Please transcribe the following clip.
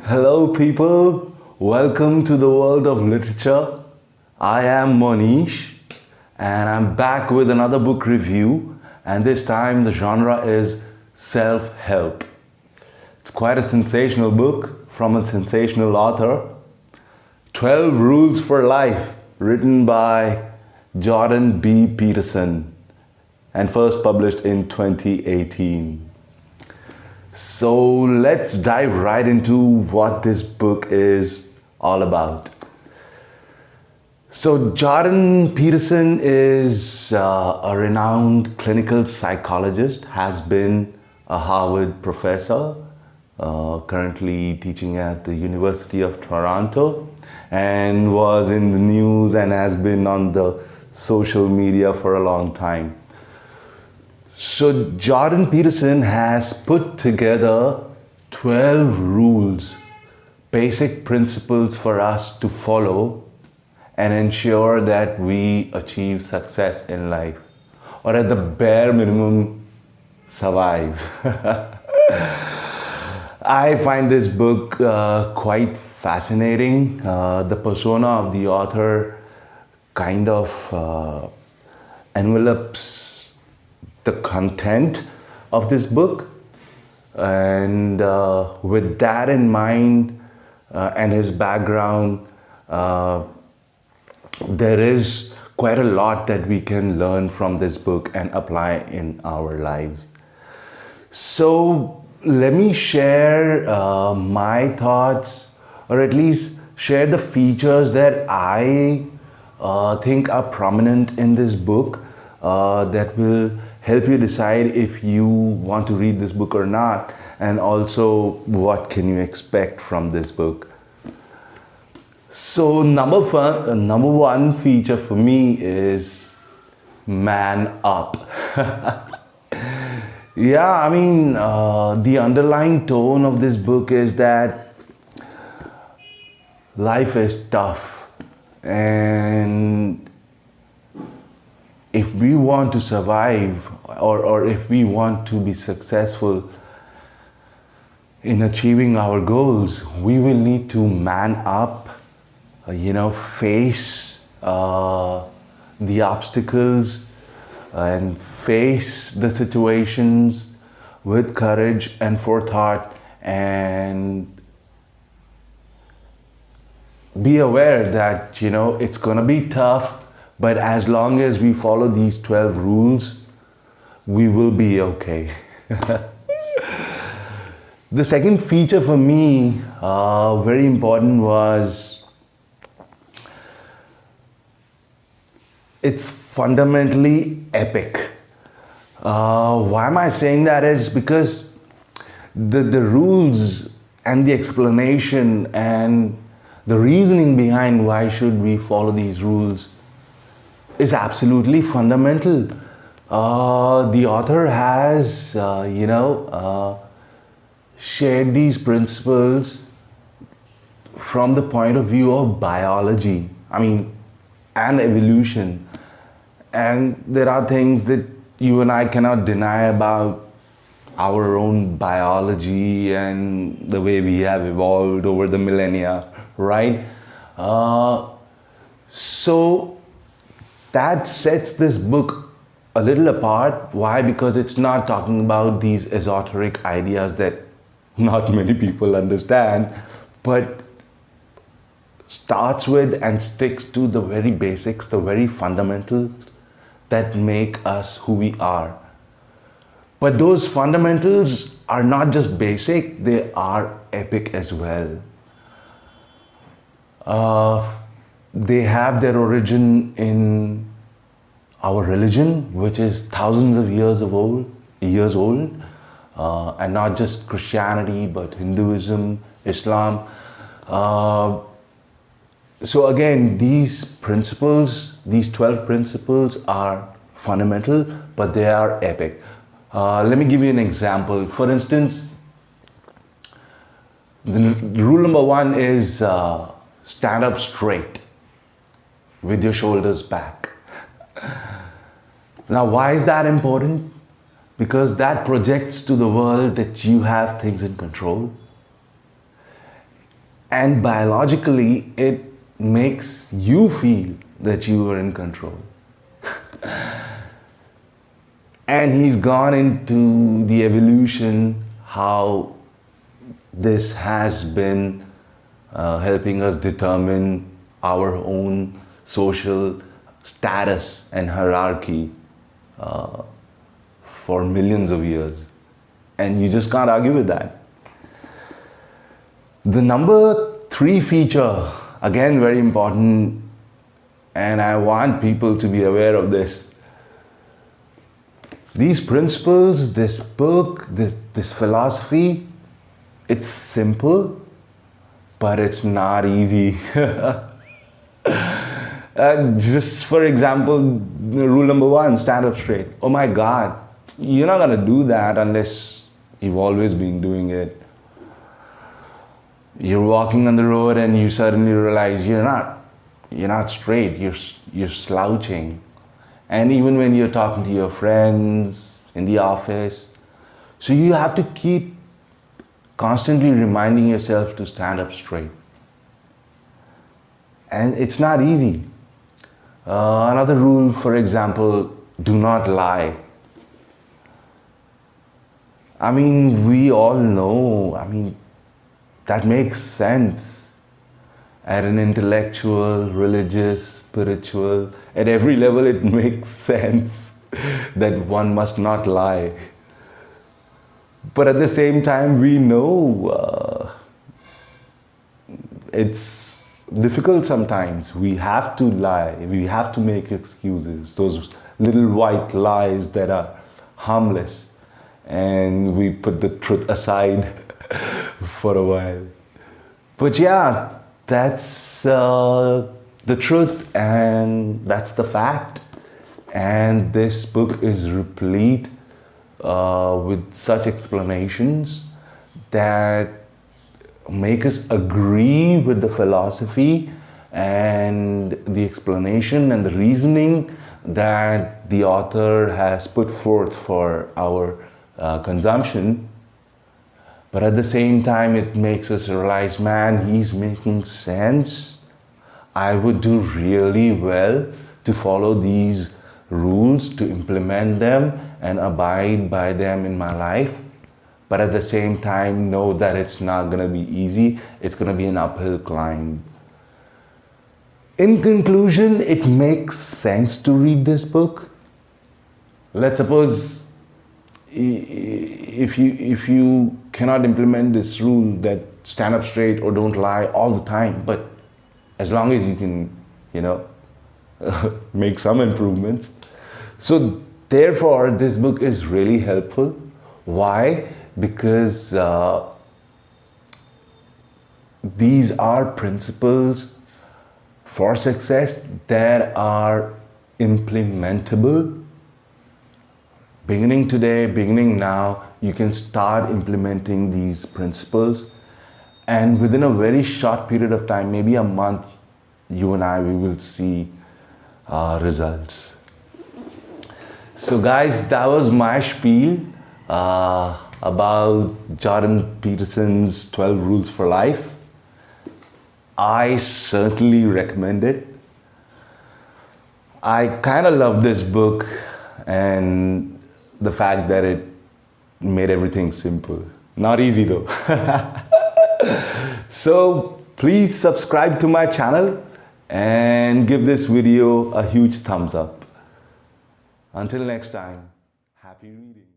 Hello, people. Welcome to the world of literature. I am Monish, and I'm back with another book review. And this time, the genre is self help. It's quite a sensational book from a sensational author. 12 Rules for Life, written by Jordan B. Peterson, and first published in 2018. So let's dive right into what this book is all about. So Jordan Peterson is a renowned clinical psychologist, has been a Harvard professor, currently teaching at the University of Toronto, and was in the news and has been on the social media for a long time. So Jordan Peterson has put together 12 rules, basic principles for us to follow and ensure that we achieve success in life, or at the bare minimum, survive. I find this book quite fascinating. The persona of the author kind of envelops the content of this book, and with that in mind and his background, there is quite a lot that we can learn from this book and apply in our lives. So let me share my thoughts, or at least share the features that I think are prominent in this book that will help you decide if you want to read this book or not, and also what can you expect from this book. So number one feature for me is man up. Yeah, I mean, the underlying tone of this book is that life is tough, and if we want to survive, or if we want to be successful in achieving our goals, we will need to man up, face the obstacles and face the situations with courage and forethought, and be aware that, it's going to be tough. But as long as we follow these 12 rules, we will be okay. The second feature for me, very important, was it's fundamentally epic. Why am I saying that is because the rules and the explanation and the reasoning behind why should we follow these rules is absolutely fundamental. The author has, shared these principles from the point of view of biology, and evolution. And there are things that you and I cannot deny about our own biology and the way we have evolved over the millennia, right? So that sets this book a little apart. Why? Because it's not talking about these esoteric ideas that not many people understand, but starts with and sticks to the very basics, the very fundamentals that make us who we are. But those fundamentals are not just basic, they are epic as well. They have their origin in our religion, which is thousands of years old, and not just Christianity, but Hinduism, Islam. So again, these principles, these 12 principles are fundamental, but they are epic. Let me give you an example. For instance, rule number one is stand up straight with your shoulders back. Now, why is that important? Because that projects to the world that you have things in control. And biologically, it makes you feel that you are in control. And he's gone into the evolution, how this has been helping us determine our own social status and hierarchy for millions of years. And you just can't argue with that. The number 3 feature, again very important, and I want people to be aware of this. These principles, this book, this philosophy, it's simple, but it's not easy. Just for example, rule number 1, stand up straight. Oh my God, you're not gonna do that unless you've always been doing it. You're walking on the road and you suddenly realize you're not straight, you're slouching. And even when you're talking to your friends in the office, so you have to keep constantly reminding yourself to stand up straight. And it's not easy. Another rule, for example, do not lie. I mean, we all know, that makes sense. At an intellectual, religious, spiritual, at every level it makes sense that one must not lie. But at the same time, we know it's difficult sometimes. We have to lie, we have to make excuses, those little white lies that are harmless, and we put the truth aside for a while. But yeah, that's the truth, and that's the fact. And this book is replete with such explanations that make us agree with the philosophy and the explanation and the reasoning that the author has put forth for our consumption. But at the same time, it makes us realize, man, he's making sense. I would do really well to follow these rules, to implement them and abide by them in my life. But at the same time, know that it's not going to be easy. It's going to be an uphill climb. In conclusion, it makes sense to read this book. Let's suppose if you cannot implement this rule that stand up straight or don't lie all the time, but as long as you can, make some improvements. So therefore, this book is really helpful. Why? Because these are principles for success that are implementable. Beginning today, beginning now, you can start implementing these principles, and within a very short period of time, maybe a month, you and I, we will see results. So guys, that was my spiel about Jordan Peterson's 12 Rules for Life. I certainly recommend it. I kind of love this book and the fact that it made everything simple. Not easy though. So please subscribe to my channel and give this video a huge thumbs up. Until next time, happy reading.